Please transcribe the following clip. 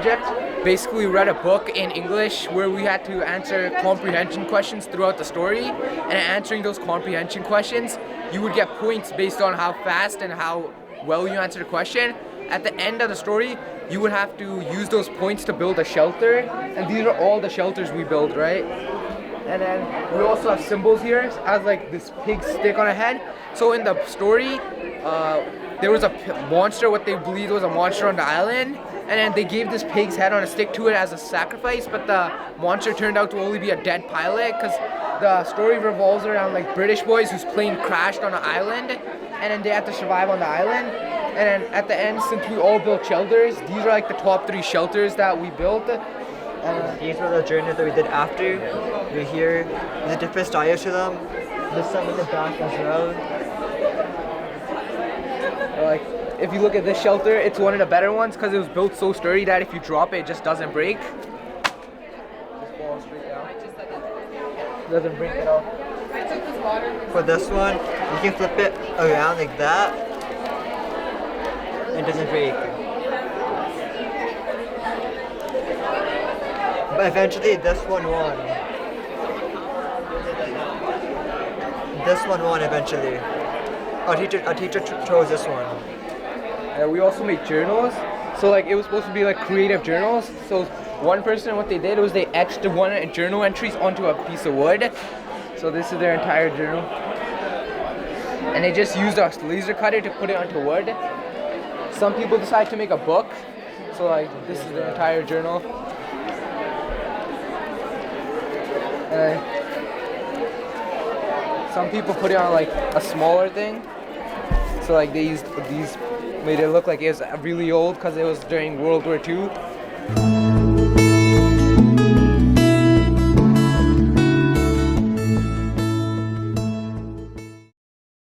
project. Basically, we read a book in English where we had to answer comprehension questions throughout the story, and answering those comprehension questions, you would get points based on how fast and how well you answered a question. At the end of the story, you would have to use those points to build a shelter, and these are all the shelters we built, right? And then we also have symbols here as like this pig stick on a head. So in the story, there was a monster, what they believed was a monster on the island, and then they gave this pig's head on a stick to it as a sacrifice, but the monster turned out to only be a dead pilot, because the story revolves around like British boys whose plane crashed on an island, and then they had to survive on the island. And then at the end, since we all built shelters, these are like the top 3 shelters that we built. These were the journeys that we did after. We're here. There's a different style to them. There's some in the back as well. Like, if you look at this shelter, it's one of the better ones because it was built so sturdy that if you drop it, it just doesn't break. Just falls straight down. It doesn't break at all. For this one, you can flip it around like that. And it doesn't break. But eventually this one won. This one won eventually. Our teacher chose this one. We also made journals. So like it was supposed to be like creative journals. So one person, what they did was they etched one journal entries onto a piece of wood. So this is their entire journal. And they just used a laser cutter to put it onto wood. Some people decide to make a book. So like this is their entire journal. Some people put it on like a smaller thing. So like they used these, made it look like it was really old because it was during World War II.